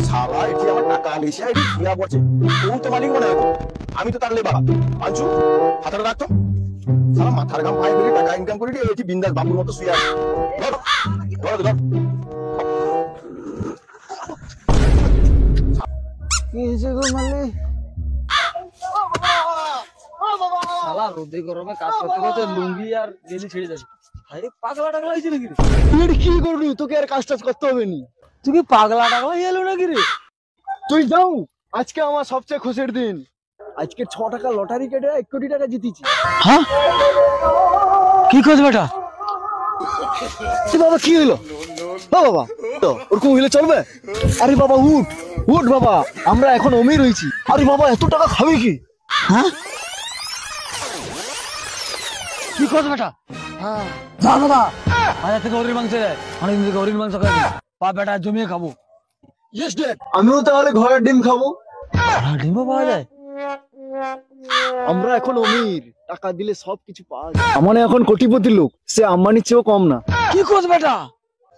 শালা এটি আমার টাকা লিসে আইডি দিয়া পড়ছে। তুই তো মালিক মনে হয়, আমি তো তার লেবার। আনছু হাতটা রাখতো, শালা মাথার ঘাম পায়ে ফেলে টাকা ইনকাম করে দিয়ে এটি বিন্দাস বাবুর মতো শুয়ে আছে। ধর ধর ধর কি হয়েছে গো মালিক? শালা রোদে গরমে কাজ করতে করতে লুঙ্গি আর গেঞ্জি ছেড়ে যাচ্ছে। আরে পাগলা টাগলা হয়েছে নাকি রে? তুই কি করবি? তোকে আর কাজ টাজ করতে হবে নি। তুই কি পাগলা টাগলা হয়ে গেল নাকি রে? তুই যাও, আজকে আমার সবচেয়ে খুশির দিন। আজকে 6 টাকা লটারি কেটে 1 কোটি টাকা জিতেছি। হ্যাঁ কি করছ বেটা? বাবা কি হইলো? বাবা ওরকম হইলে চলবে? আরে বাবা উঠ উঠ বাবা, আমরা এখন অমির হয়েছি। আরে বাবা এত টাকা খাবি কি? হ্যাঁ কি করছ বেটা? হ্যাঁ যা দাদা, আজ থেকে হরির মাংস দেয়। অনেকদিন থেকে হরির মাংস খাই, পা বেটা জমিয়ে খাবো। ইয়েস ড্যাড, আমিও তাহলে ঘরের ডিম খাবো। ডিমও পাওয়া যায়? আমরা এখন অমির, টাকা দিলে সবকিছু পাওয়া যায়। আমার এখন কোটিপতি লোক, সে আম্বানির চেয়েও কম না। কি করছ বেটা?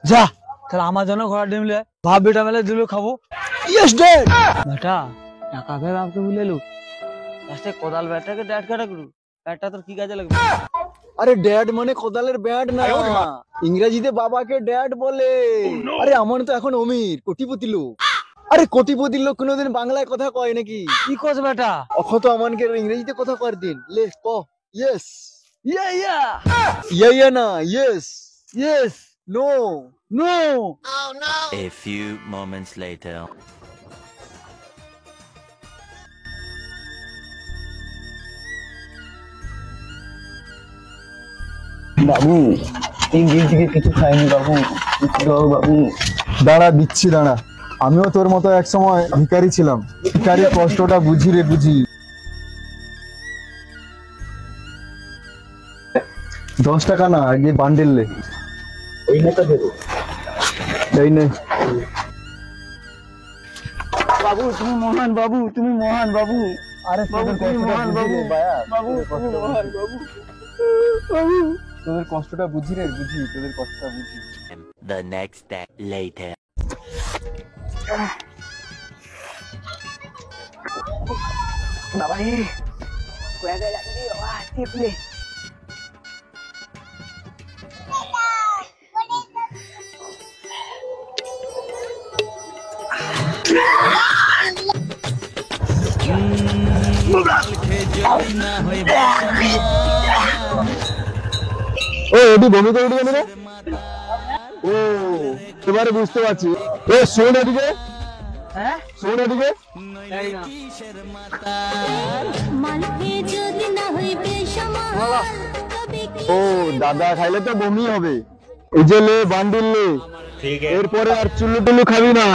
যা তাহলে আমার জন্য ঘোড়া ডিম লে, ভাব বেটা মেলে দিলে খাবো। Yes dad. বেটা টাকা ভেবে বাপকে বুঝলে লো, লাস্টে কোদাল ব্যাটাকে ড্যাড কাটা করু। ব্যাটটা তোর কি কাজে লাগবে? আরে ড্যাড মানে কোদালের ব্যাট না, ইংরেজিতে বাবাকে ড্যাড বলে। আরে আমার তো এখন অমির, কোটিপতি লোক। আরে কোটিপতি লোক কোনোদিন বাংলায় কথা কয় নাকি? কি করছ বেটা? অক্ষত আমানকে ইংরেজিতে কথা কর দিন। লে ক ইয়েস। ইয়া ইয়া ইয়া না yes. Yes no no. A few moments later. বাবু 3 দিন থেকে কিছু খাইনি বাবু, কিছু দাও বাবু। দাঁড়া দিচ্ছি দাঁড়া, আমিও তোর মতো এক সময় ভিখারি ছিলাম, ভিখারির কষ্টটা বুঝি রে বুঝি। 10 টাকা না, আগে বান্ডেল লে। এই নেটা দেবো, এই নে। বাবু তুমি মহান, বাবু তুমি মহান, বাবু। আরে বাবু তুমি মহান, বাবু। বাবু তুমি মহান, বাবু। বাবু তোদের কষ্টটা বুঝি রে বুঝি, তোদের কষ্টটা বুঝি। The next day later. বাবা রে কয়া গেল রে, বাবা টিপলে। ও এটি বমি করে উঠে গেল রে। ও এবারে বুঝতে পারছি। এ শোন এদিকে, হ্যাঁ শোন এদিকে। ও দাদা খাইলে তো বমি হবে। এই যে লে বান্ডিল লে, এরপরে আর চুল্লু টুল্লু খাবি না।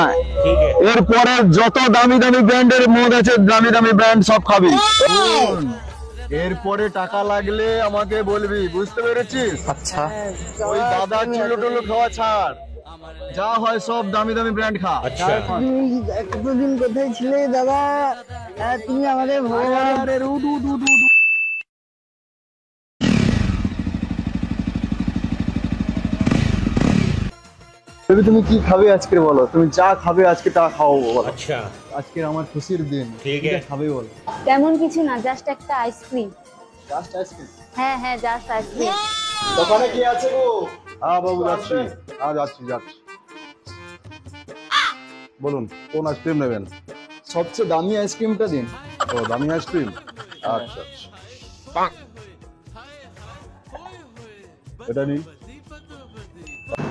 এরপরে যত দামি দামি ব্র্যান্ডের মদ আছে, দামি দামি ব্র্যান্ড সব খাবি। এরপরে টাকা লাগলে আমাকে বলবি, বুঝতে পেরেছিস? আচ্ছা ওই দাদা চুল্লু টুল্লু খাওয়া ছাড়, যা হয় সব দামি দামি ব্র্যান্ড খা। তুমি এতদিন কোথায় ছিলে দাদা? তুমি আমাদের ভগবান। তুমি কি খাবে আজকে বলো? তুমি যা খাবে আজকে তা খাও বলো। আচ্ছা আজকে আমার খুশির দিন, ঠিক আছে খাবে বলো। তেমন কিছু না, জাস্ট একটা আইসক্রিম। Just ice cream? হ্যাঁ হ্যাঁ জাস্ট আইসক্রিম। দোকানে কি আছে গো? হ্যাঁ বাবু যাচ্ছি, হ্যাঁ যাচ্ছি। বলুন কোন আইসক্রিম নেবেন? সবচেয়ে দামি আইসক্রিমটা দিন। ও দামি আইসক্রিম, আচ্ছা এটা নিন।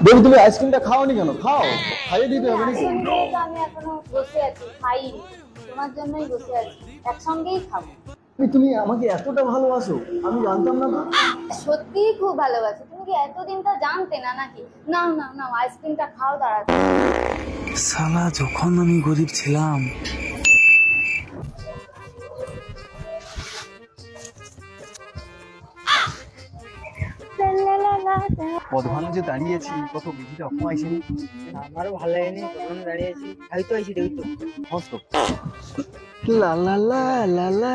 দেখো তুমি আইসক্রিমটা খাওনি কেন? খাও, খাইয়ে দিতে হবে নাকি? আমি এখনো বসে আছি, খাইনি। তোমার জন্যই বসে আছি, একসঙ্গেই খাবো। তুমি আমাকে এতটা ভালোবাসো, আমি জানতাম না তো। সত্যিই খুব ভালোবাসি। তুমি কি এতদিন তা জানতে না নাকি? নাও নাও নাও, আইসক্রিমটা খাও তাড়াতাড়ি। শালা যখন আমি গরিব ছিলাম, প্রধান যে দাঁড়িয়েছি, কত বিধিটা অপমাইছি। আমারও ভালো লাগেনি তখন দাঁড়িয়েছি। হয়তো আইসি দেখি তো। হস্ত লা লা লা লা লা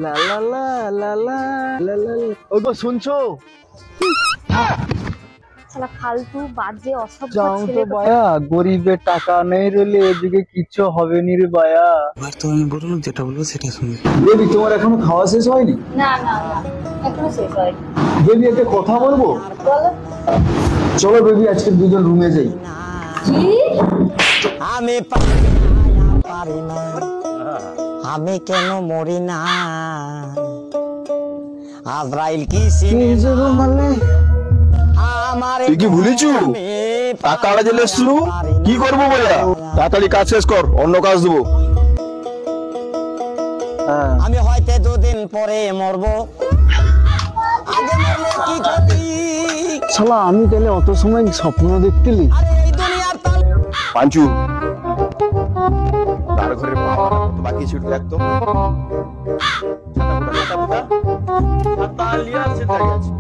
লা লা লা লা লা লা লা। ওগো শুনছো? শালা ফালতু বাজে অসভ্য যাও তো ছেলে বায়া, গরিবের টাকা নেই রেলে এদিকে কিচ্ছু হবে নি রে বায়া। এবার তো আমি বললাম যেটা বলবো সেটা শুনবে। বেবি তোমার এখনো খাওয়া শেষ হয়নি? না না না এখনো শেষ হয়নি। বেবি একটা কথা বলবো? বলো। চলো বেবি আজকে দুজন রুমে যাই। কি? আমি পারি না, আমি কেন মরি না, আজরাইল কি আমার তুই কি ভুলেছু টাকা আলা জেলে এসছিল কি করবো বলে? তাড়াতাড়ি কাজ শেষ কর, অন্য কাজ দেবো। হ্যাঁ আমি হয়তো 2 দিন পরে মরবো, আগে মরলে কি ক্ষতি, শালা আমি তাহলে অত সময় স্বপ্ন দেখতেলি? আরে এই দুনিয়ার তাল পাঞ্চু তার ঘরের বাকি ছুট লাগতো আর তার লিয়া সে দাঁড়িয়ে আছে।